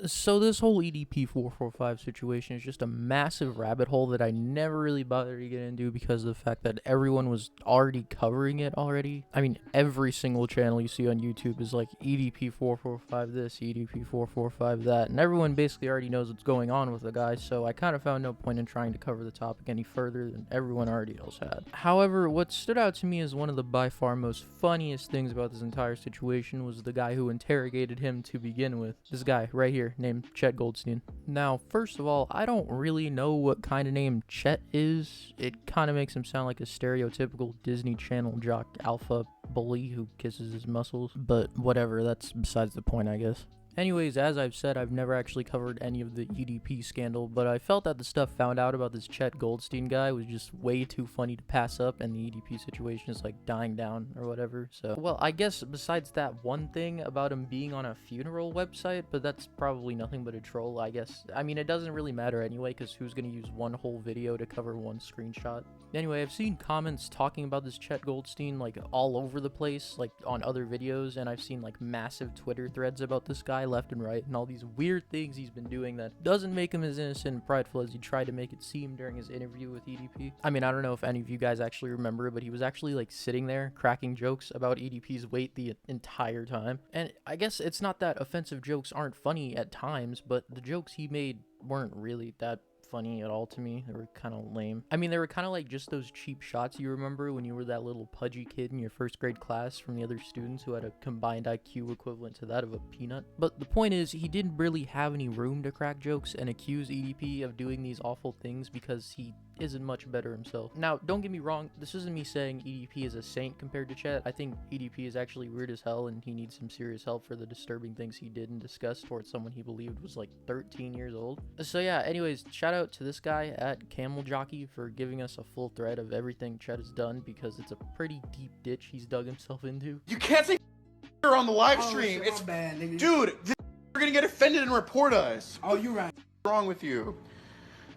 So this whole EDP445 situation is just a massive rabbit hole that I never really bothered to get into because of the fact that everyone was already covering it already. I mean, every single channel you see on YouTube is like EDP445 this, EDP445 that, and everyone basically already knows what's going on with the guy, so I kind of found no point in trying to cover the topic any further than everyone already else had. However, what stood out to me as one of the by far most funniest things about this entire situation was the guy who interrogated him to begin with. This guy right here, named Chet Goldstein. Now, first of all, I don't really know what kind of name Chet is. It kind of makes him sound like a stereotypical Disney Channel jock alpha bully who kisses his muscles, but whatever, that's besides the point, I guess. Anyways, as I've said, I've never actually covered any of the EDP scandal, but I felt that the stuff found out about this Chet Goldstein guy was just way too funny to pass up, and the EDP situation is like dying down or whatever. So, well, I guess besides that one thing about him being on a funeral website, but that's probably nothing but a troll, I guess. I mean, it doesn't really matter anyway, because who's gonna use one whole video to cover one screenshot? Anyway, I've seen comments talking about this Chet Goldstein like all over the place, like on other videos, and I've seen like massive Twitter threads about this guy left and right, and all these weird things he's been doing that doesn't make him as innocent and prideful as he tried to make it seem during his interview with EDP. I mean, I don't know if any of you guys actually remember, but he was actually like sitting there cracking jokes about EDP's weight the entire time. And I guess it's not that offensive jokes aren't funny at times, but the jokes he made weren't really that funny at all to me. They were kind of lame. I mean, they were kind of like just those cheap shots you remember when you were that little pudgy kid in your first grade class from the other students who had a combined IQ equivalent to that of a peanut. But the point is, he didn't really have any room to crack jokes and accuse EDP of doing these awful things because he isn't much better himself. Now, don't get me wrong, this isn't me saying EDP is a saint compared to Chet. I think EDP is actually weird as hell and he needs some serious help for the disturbing things he did and discussed towards someone he believed was like 13 years old. So yeah, anyways, shout out to this guy at Camel Jockey for giving us a full thread of everything Chet has done, because it's a pretty deep ditch he's dug himself into. You can't say on the live stream. It's bad, nigga. Dude, we're gonna get offended and report us. Oh, you right. What's wrong with you?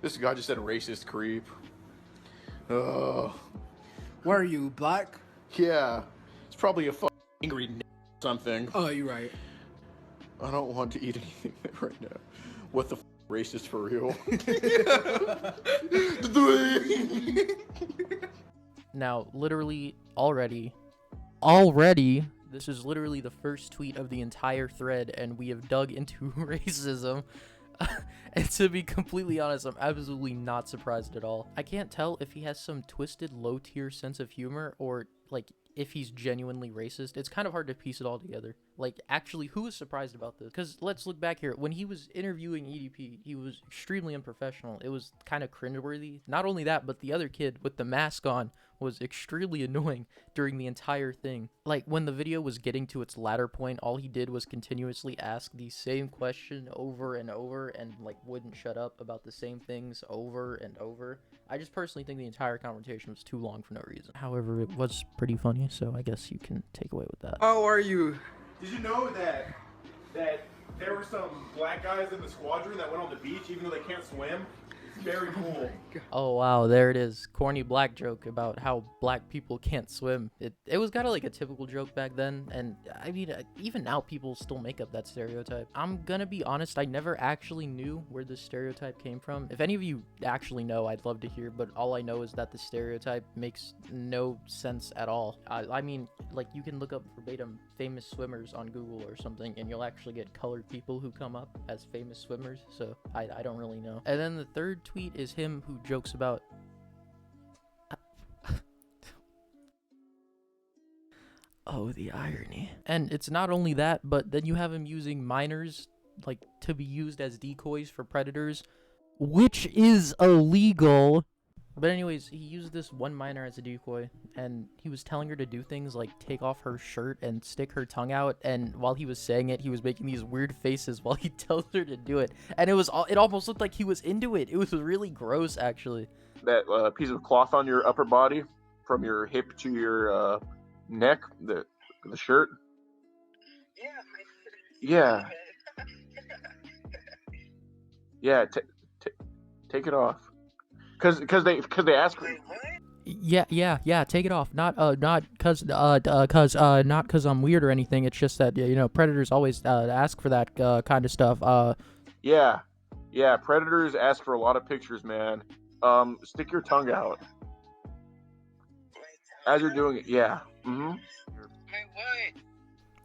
This guy just said racist creep. Where are you, black? Yeah. It's probably a angry something. Oh, you right. I don't want to eat anything right now. What the racist for real? Now, literally, already, this is literally the first tweet of the entire thread, and we have dug into racism. And to be completely honest, I'm absolutely not surprised at all. I can't tell if he has some twisted low-tier sense of humor or, like, if he's genuinely racist. It's kind of hard to piece it all together. Like, actually, who was surprised about this? Because let's look back here. When he was interviewing EDP, he was extremely unprofessional. It was kind of cringeworthy. Not only that, but the other kid with the mask on was extremely annoying during the entire thing. Like, when the video was getting to its latter point, all he did was continuously ask the same question over and over and, like, wouldn't shut up about the same things over and over. I just personally think the entire conversation was too long for no reason. However, it was pretty funny, so I guess you can take away with that. How are you? Did you know that there were some black guys in the squadron that went on the beach even though they can't swim? It's very cool. Oh wow, there it is. Corny black joke about how black people can't swim. It was kind of like a typical joke back then, and I mean, even now people still make up that stereotype. I'm gonna be honest, I never actually knew where this stereotype came from. If any of you actually know, I'd love to hear, but all I know is that the stereotype makes no sense at all. I mean, like, you can look up verbatim famous swimmers on Google or something, and you'll actually get colored people who come up as famous swimmers, so I don't really know. And then the third tweet is him who jokes about oh, the irony. And it's not only that, but then you have him using minors, like, to be used as decoys for predators, which is illegal. But anyways, he used this one minor as a decoy, and he was telling her to do things like take off her shirt and stick her tongue out, and while he was saying it, he was making these weird faces while he tells her to do it, and it almost looked like he was into it. It was really gross, actually. That piece of cloth on your upper body, from your hip to your neck, the shirt. Yeah. Yeah. Take it off. Cause they ask. Yeah, take it off. Not cause I'm weird or anything. It's just that, you know, predators always ask for that kind of stuff. Yeah, predators ask for a lot of pictures, man. Stick your tongue out as you're doing it. Yeah.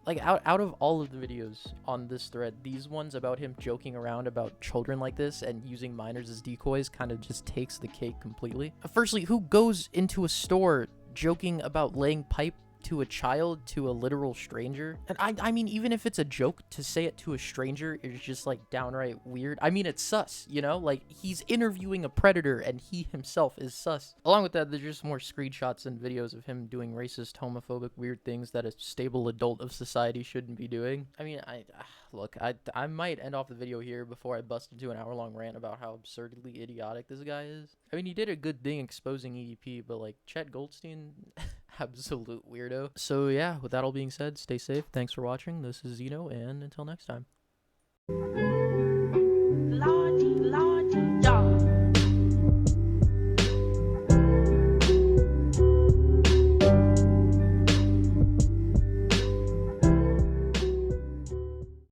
Like out of all of the videos on this thread, these ones about him joking around about children like this and using minors as decoys kind of just takes the cake completely. Firstly, who goes into a store joking about laying pipe to a child, to a literal stranger? And I mean, even if it's a joke, to say it to a stranger is just like downright weird. I mean, it's sus, you know? Like, he's interviewing a predator and he himself is sus. Along with that, there's just more screenshots and videos of him doing racist, homophobic, weird things that a stable adult of society shouldn't be doing. I mean, look, I might end off the video here before I bust into an hour-long rant about how absurdly idiotic this guy is. I mean, he did a good thing exposing EDP, but like, Chet Goldstein, absolute weirdo. So yeah, with that all being said, stay safe. Thanks for watching. This is Xeno, and until next time.